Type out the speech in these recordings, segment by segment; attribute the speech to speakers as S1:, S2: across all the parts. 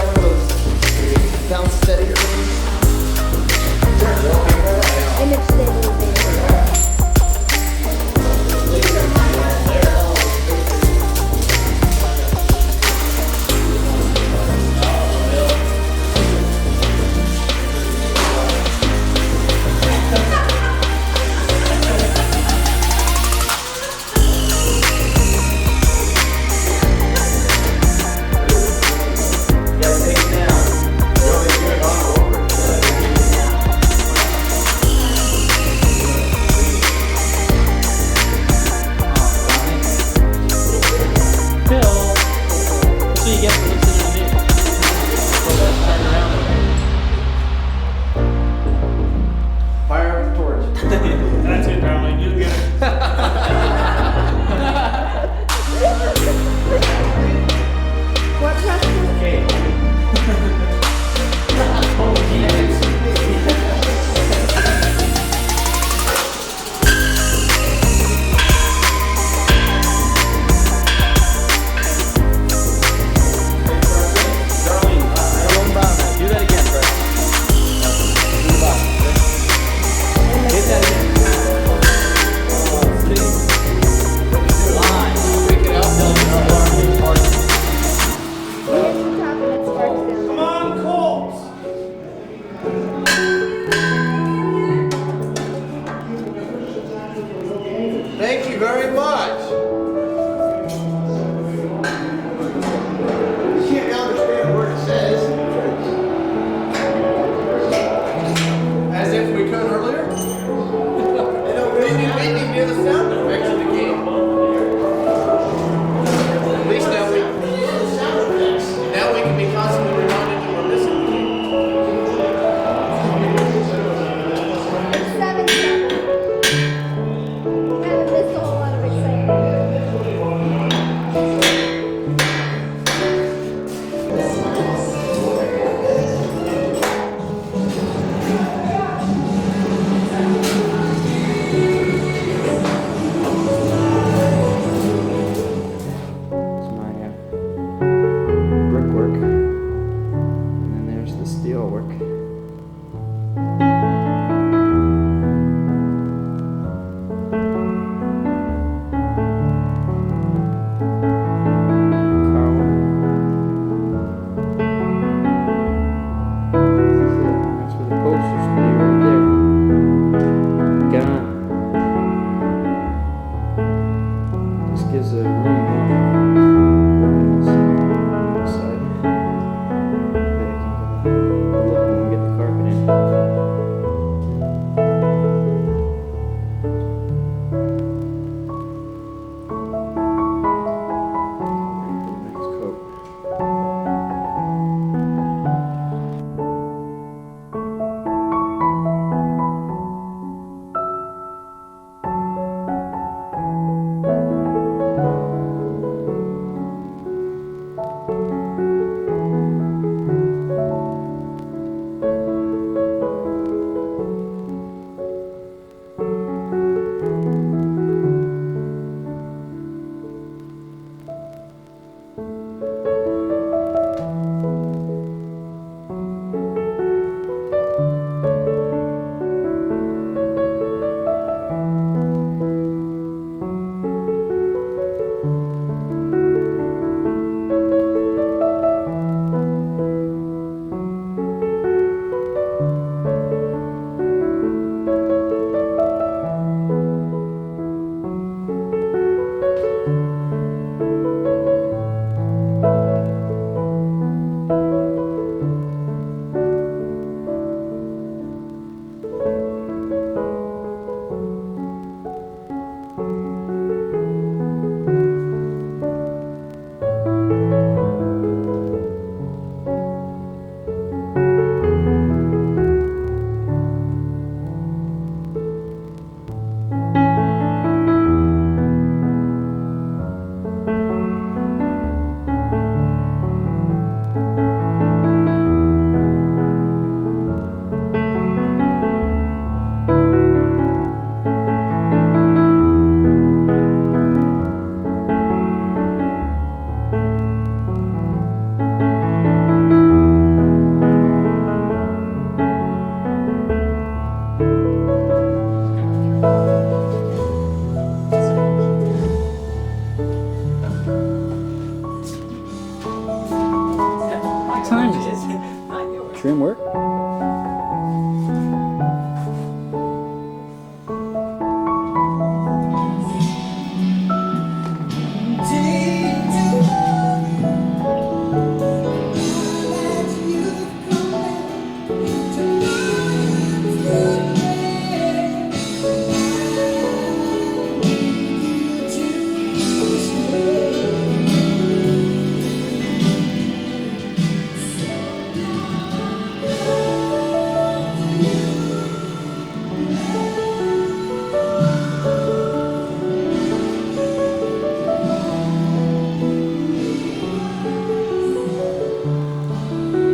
S1: got one of those down steady things?
S2: Image stabilization.
S3: That's it, darling. You get it.
S2: What question?
S3: Okay. Do that again, Fred. Do the bottom. Hit that again. Line. Pick it up.
S2: Here's the top and it starts down.
S3: Come on, Colts.
S1: Thank you very much. You can't understand what it says. As if we could earlier. We didn't even hear the sound effects of the game. At least now we hear the sound effects. Now we can be constantly reminded that we're missing the game.
S2: It's 7-7. Haven't missed a whole lot of excitement.
S4: It's my brickwork, and then there's the steel work. That's where the post used to be, right there. Gone. This gives a room more openness on the side. Maybe I can look and get
S3: Not yours.
S4: Trim work?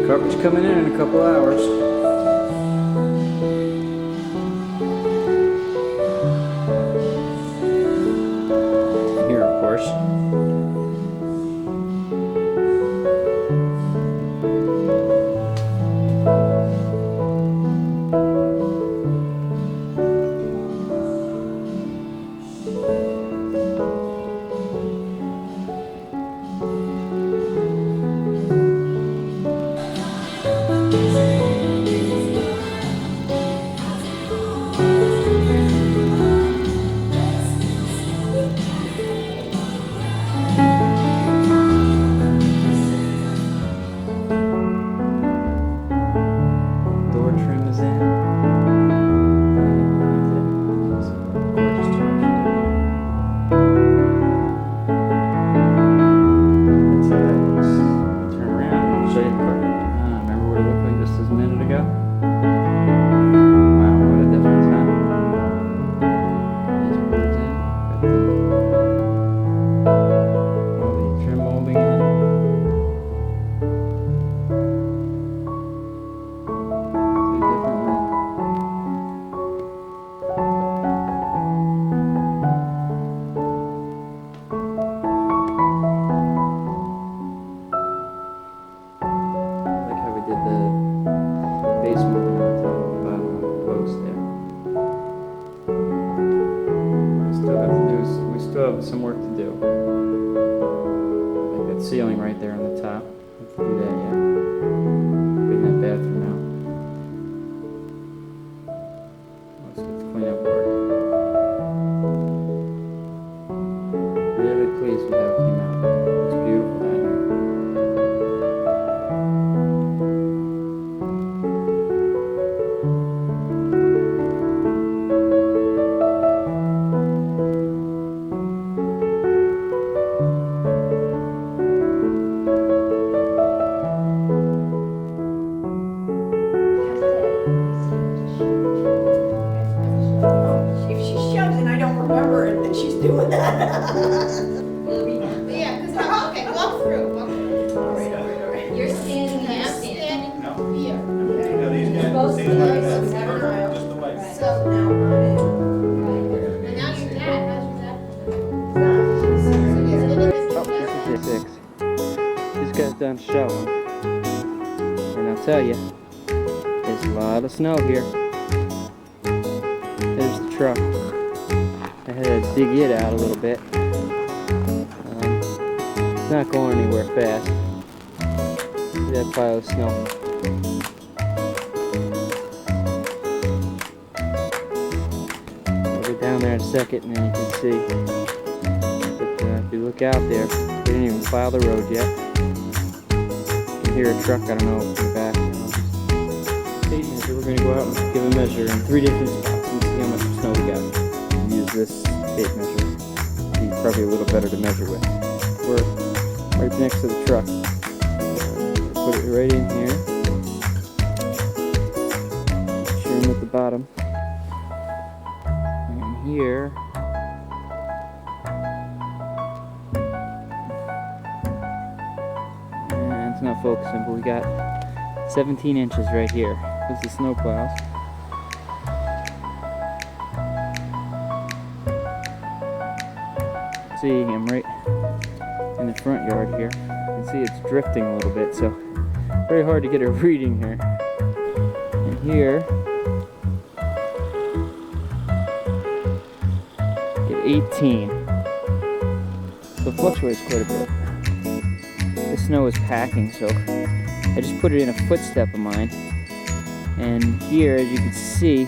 S4: Carpet's coming in a couple hours. Here, of course. Door trim is in. Gorgeous job. That's how that looks. Turn around and I'll show you the carpet. Remember what it looked like just a minute ago? Wow, what a difference, huh? These boards in. Got all the trim molding in. Like how we did the base molding on top and bottom of the post there. We still have some work to do. Like that ceiling right there on the top. We have to do that yet. Bring that bathroom out. Let's get the cleanup work. Really pleased with how it came out. It's beautiful down here.
S3: If she shoves and I don't remember it, then she's doing that.
S2: Yeah, because okay, walk through. Walk through.
S3: All right.
S2: You're standing here. I'm standing here.
S1: Yeah, these guys
S3: Both
S1: stand like
S3: sides,
S1: that.
S3: every aisle.
S1: Just the way.
S2: So
S3: Now I'm in.
S2: and now your dad. How's your dad?
S4: Oh, this is it. 6. Just got done showing. And I'll tell you, there's a lot of snow here. There's the truck. I had to dig it out a little bit. It's not going anywhere fast. See that pile of snow. I'll go down there in a second and then you can see. But if you look out there, they didn't even plow the road yet. You can hear a truck, I don't know, in the back. Tape measure, we're going to go out and give a measure in 3 different spots and see how much snow we got. Use this tape measure. Be probably a little better to measure with. We're right next to the truck. Put it right in here. Shim at the bottom. And here. And it's not focusing, but we got 17 inches right here. There's the snow plows. See, I'm right in the front yard here. You can see it's drifting a little bit, so very hard to get a reading here. And here, get 18. So it fluctuates quite a bit. The snow is packing, so I just put it in a footstep of mine. And here, as you can see,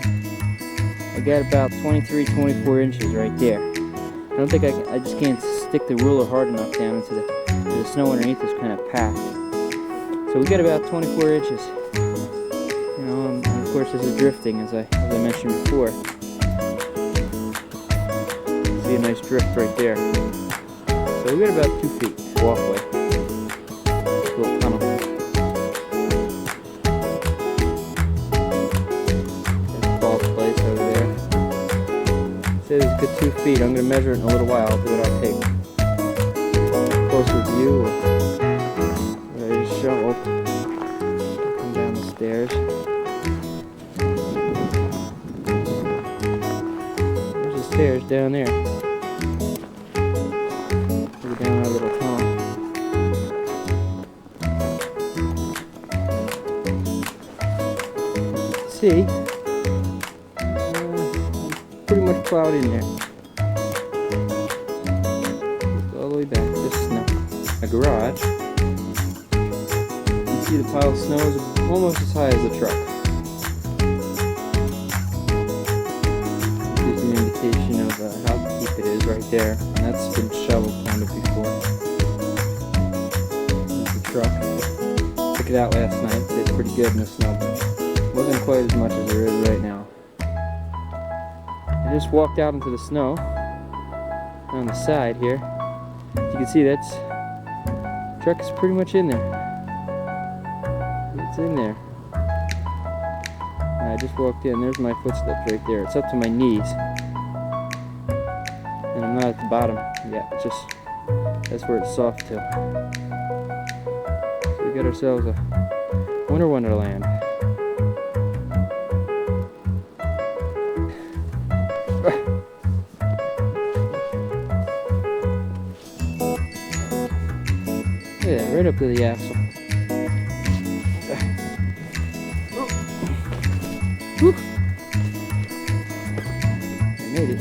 S4: I got about 23, 24 inches right there. I don't think I just can't stick the ruler hard enough down into the snow underneath is kind of packed. So we got about 24 inches. You know, and of course this is drifting, as I mentioned before. See a nice drift right there. So we got about 2 feet walkway. Little tunnel. Place over there. Say there's a good 2 feet. I'm going to measure it in a little while. I'll do it on tape. Closer view. There's a shovel. Come down the stairs. There's the stairs down there. Go down our little tunnel. See? Pretty much plowed in there. Just all the way back. This snow. A garage. You can see the pile of snow is almost as high as the truck. Gives you an indication of how deep it is right there. And that's been shoveled kind of before. There's the truck. Took it out last night. It did pretty good in the snow. Wasn't quite as much as there is right now. I just walked out into the snow on the side here. As you can see, the truck is pretty much in there. It's in there. I just walked in. There's my footsteps right there. It's up to my knees. And I'm not at the bottom yet. It's just, that's where it's soft to. So we got ourselves a winter wonderland. Yeah, right up to the axle. I made it.